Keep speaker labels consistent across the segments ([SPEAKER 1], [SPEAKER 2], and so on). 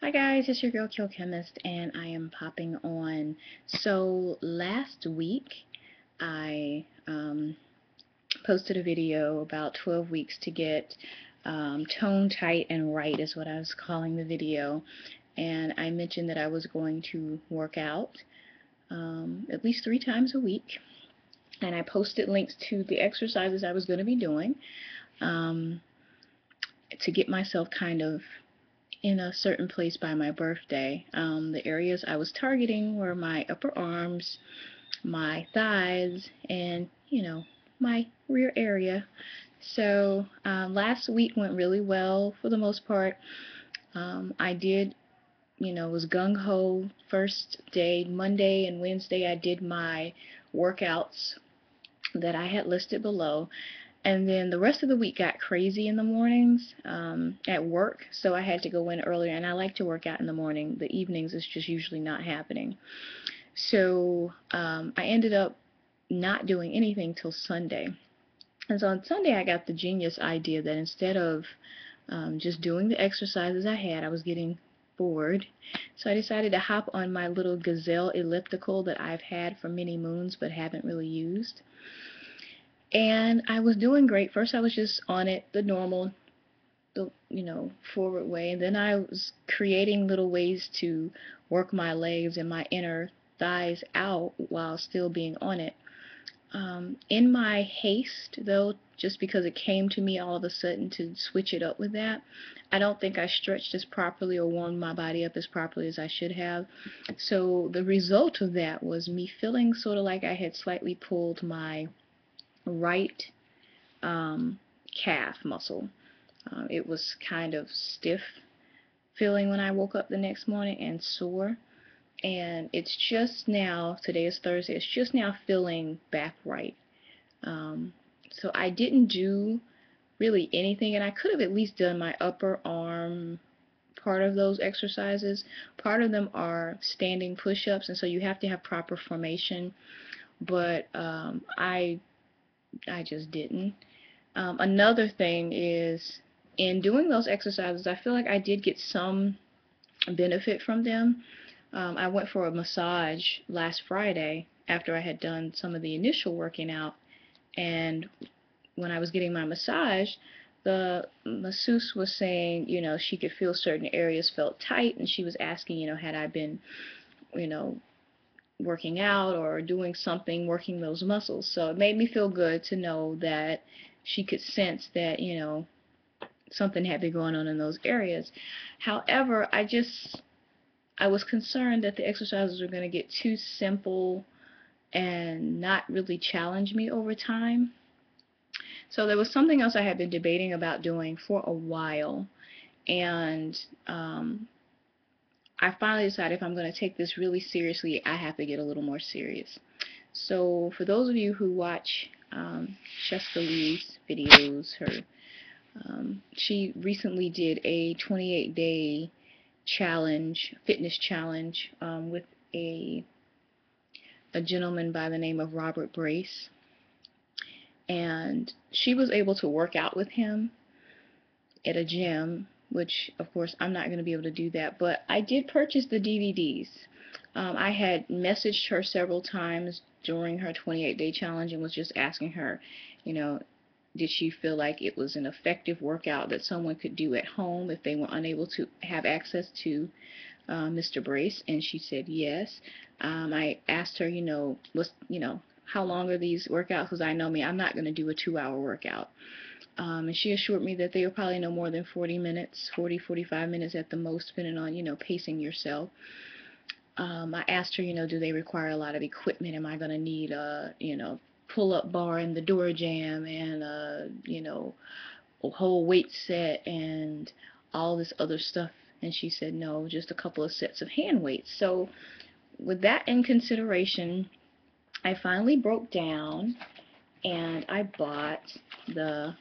[SPEAKER 1] Hi guys, it's your girl Kill Chemist, and I am popping on. So last week I posted a video about 12 weeks to get tone tight and right is what I was calling the video, and I mentioned that I was going to work out at least 3 times a week, and I posted links to the exercises I was going to be doing um, to get myself kind of in a certain place by my birthday. The areas I was targeting were my upper arms, my thighs, and, my rear area. So last week went really well for the most part. I did, was gung-ho first day. Monday and Wednesday I did my workouts that I had listed below. And then the rest of the week got crazy in the mornings at work, so I had to go in earlier. And I like to work out in the morning. The evenings is just usually not happening. So I ended up not doing anything till Sunday. And so on Sunday I got the genius idea that instead of just doing the exercises I was getting bored. So I decided to hop on my little gazelle elliptical that I've had for many moons but haven't really used. And I was doing great. First I was just on it the normal, forward way, and then I was creating little ways to work my legs and my inner thighs out while still being on it. In my haste, though, just because it came to me all of a sudden to switch it up with that, I don't think I stretched as properly or warmed my body up as properly as I should have. So the result of that was me feeling sort of like I had slightly pulled my right calf muscle. It was kind of stiff feeling when I woke up the next morning and sore. And it's just now, today is Thursday, it's just now feeling back right. So I didn't do really anything, and I could have at least done my upper arm part of those exercises. Part of them are standing push-ups, and so you have to have proper formation, but I just didn't. Another thing is, in doing those exercises, I feel like I did get some benefit from them. I went for a massage last Friday after I had done some of the initial working out, and when I was getting my massage, the masseuse was saying, she could feel certain areas felt tight, and she was asking, had I been, you know, working out or doing something, working those muscles. So it made me feel good to know that she could sense that, something had been going on in those areas. However, I was concerned that the exercises were going to get too simple and not really challenge me over time. So there was something else I had been debating about doing for a while, and I finally decided if I'm going to take this really seriously, I have to get a little more serious. So for those of you who watch Chescaleigh's videos, she recently did a 28-day challenge, fitness challenge, with a gentleman by the name of Robert Brace, and she was able to work out with him at a gym, which of course I'm not going to be able to do that, but I did purchase the DVDs. I had messaged her several times during her 28-day challenge and was just asking her, did she feel like it was an effective workout that someone could do at home if they were unable to have access to Mr. Brace, and she said yes. I asked her, how long are these workouts? Because I know me, I'm not going to do a 2-hour workout. And she assured me that they were probably no more than 40 minutes, 45 minutes at the most, depending on, pacing yourself. I asked her, do they require a lot of equipment? Am I going to need a, pull-up bar and the door jamb and, a whole weight set and all this other stuff? And she said, no, just a couple of sets of hand weights. So with that in consideration, I finally broke down and I bought the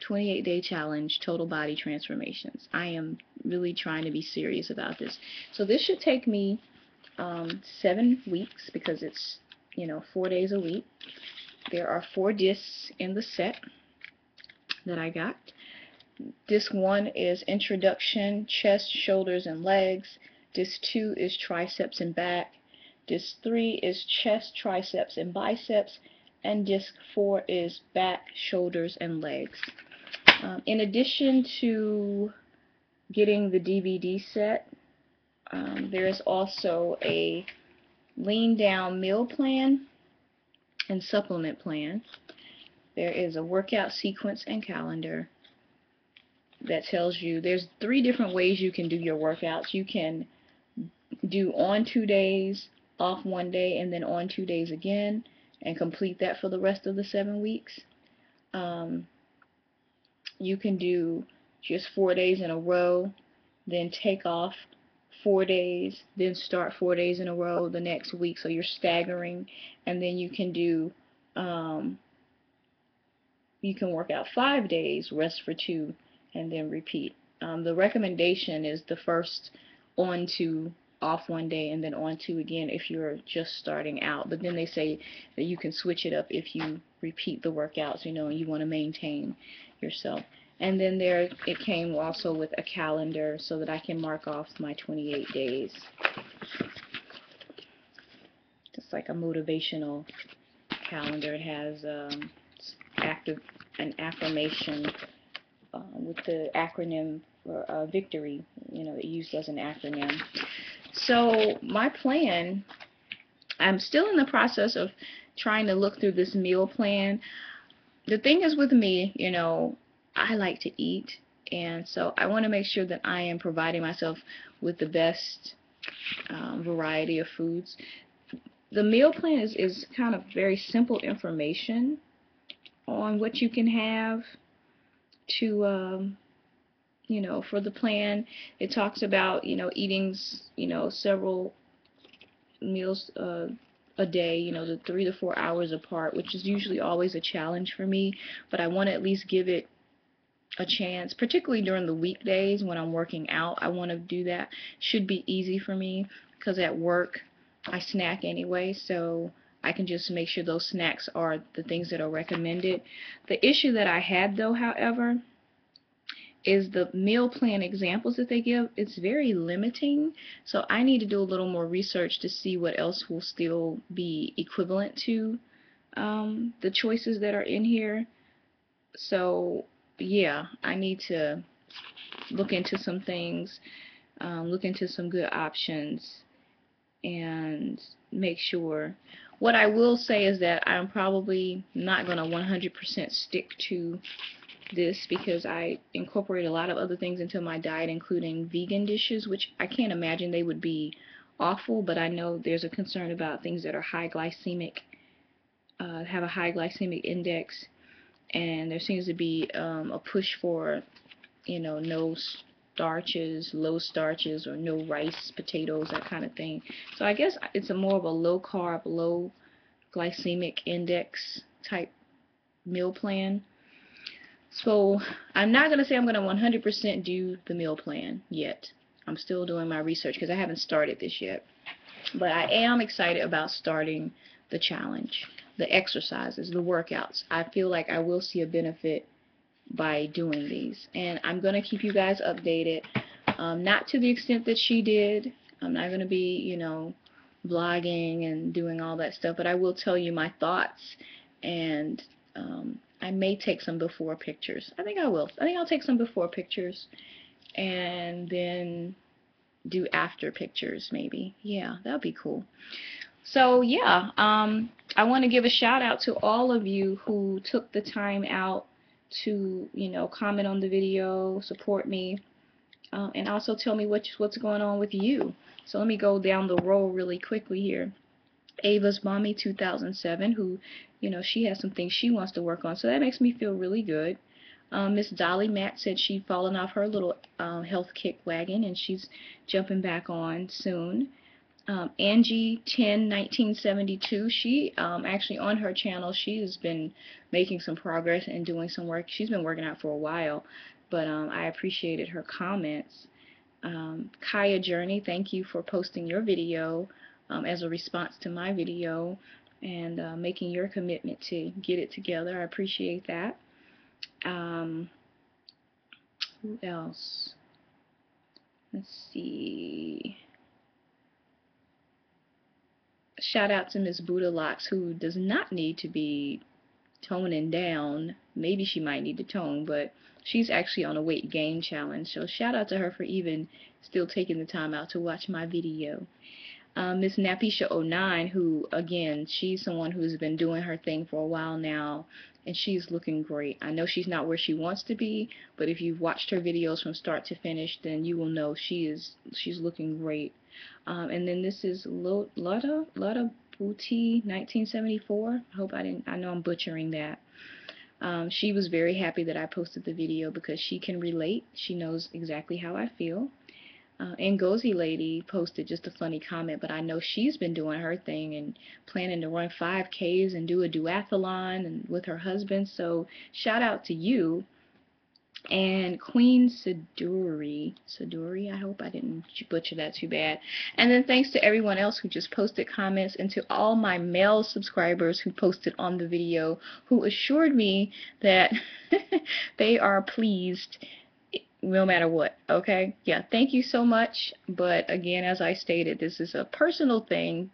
[SPEAKER 1] 28-day challenge total body transformations. I am really trying to be serious about this. So this should take me 7 weeks because it's 4 days a week. There are 4 discs in the set that I got. Disc 1 is introduction, chest, shoulders, and legs. Disc 2 is triceps and back. Disc 3 is chest, triceps, and biceps. And Disc 4 is back, shoulders, and legs. In addition to getting the DVD set, there is also a lean down meal plan and supplement plan. There is a workout sequence and calendar that tells you there's 3 different ways you can do your workouts. You can do on 2 days, off 1 day, and then on 2 days again, and complete that for the rest of the 7 weeks. You can do just 4 days in a row, then take off 4 days, then start 4 days in a row the next week, so you're staggering. And then you can do you can work out 5 days, rest for 2, and then repeat. The recommendation is the first on 2, off 1 day, and then on 2 again if you're just starting out. But then they say that you can switch it up if you repeat the workouts, and you want to maintain yourself. And then it came also with a calendar so that I can mark off my 28 days. Just like a motivational calendar. It has an affirmation with the acronym for victory, used as an acronym. So my plan, I'm still in the process of trying to look through this meal plan. The thing is with me, I like to eat, and so I want to make sure that I am providing myself with the best variety of foods. The meal plan is kind of very simple information on what you can have to for the plan. It talks about eating several meals a day, the 3 to 4 hours apart, which is usually always a challenge for me, but I want to at least give it a chance, particularly during the weekdays when I'm working out. I want to do that. Should be easy for me because at work I snack anyway, so I can just make sure those snacks are the things that are recommended. The issue that I had though, however, is the meal plan examples that they give. It's very limiting, so I need to do a little more research to see what else will still be equivalent to the choices that are in here. So yeah, I need to look into some things, look into some good options, and make sure. What I will say is that I'm probably not going to 100% stick to this because I incorporate a lot of other things into my diet, including vegan dishes, which I can't imagine they would be awful, but I know there's a concern about things that are high glycemic, have a high glycemic index, and there seems to be a push for, no starches, low starches, or no rice, potatoes, that kind of thing. So I guess it's more of a low carb, low glycemic index type meal plan. So I'm not going to say I'm going to 100% do the meal plan yet. I'm still doing my research because I haven't started this yet. But I am excited about starting the challenge, the exercises, the workouts. I feel like I will see a benefit by doing these, and I'm going to keep you guys updated, not to the extent that she did. I'm not going to be blogging and doing all that stuff, but I will tell you my thoughts, and I may take some before pictures. I think I will. I think I'll take some before pictures and then do after pictures maybe. Yeah, that would be cool. So yeah, I want to give a shout out to all of you who took the time out to comment on the video, support me, and also tell me what's going on with you. So let me go down the row really quickly here. Ava's Mommy 2007, who she has some things she wants to work on, so that makes me feel really good. Miss Dolly Matt said she'd fallen off her little health kick wagon and she's jumping back on soon. Angie 10 1972, she actually on her channel she has been making some progress and doing some work. She's been working out for a while, but I appreciated her comments. Kaya Journey, thank you for posting your video as a response to my video and making your commitment to get it together. I appreciate that. Who else? Let's see. Shout out to Miss Buddha who does not need to be toning down. Maybe she might need to tone, but she's actually on a weight gain challenge. So shout out to her for even still taking the time out to watch my video. Miss Napisha09, who, again, she's someone who's been doing her thing for a while now, and she's looking great. I know she's not where she wants to be, but if you've watched her videos from start to finish, then you will know she's looking great. And then this is Lotta Booty 1974. I know I'm butchering that. She was very happy that I posted the video because she can relate. She knows exactly how I feel. And Gozy Lady posted just a funny comment, but I know she's been doing her thing and planning to run 5Ks and do a duathlon and with her husband. So shout out to you. And Queen Saduri, I hope I didn't butcher that too bad. And then thanks to everyone else who just posted comments, and to all my male subscribers who posted on the video, who assured me that they are pleased no matter what. Okay, yeah, thank you so much. But again, as I stated, this is a personal thing,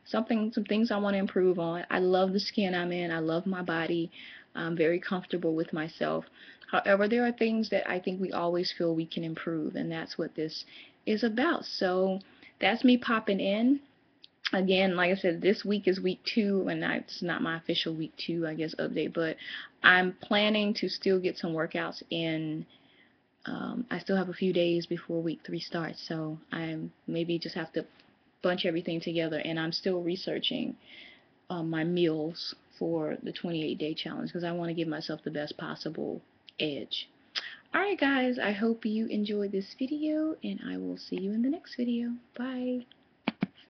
[SPEAKER 1] some things I want to improve on. I love the skin I'm in. I love my body. I'm very comfortable with myself. However, there are things that I think we always feel we can improve, and that's what this is about. So that's me popping in. Again, like I said, this week is week 2, and it's not my official week 2, I guess, update, but I'm planning to still get some workouts in. I still have a few days before week 3 starts, so I maybe just have to bunch everything together, and I'm still researching my meals for the 28-day challenge because I want to give myself the best possible edge. Alright guys, I hope you enjoyed this video, and I will see you in the next video. Bye!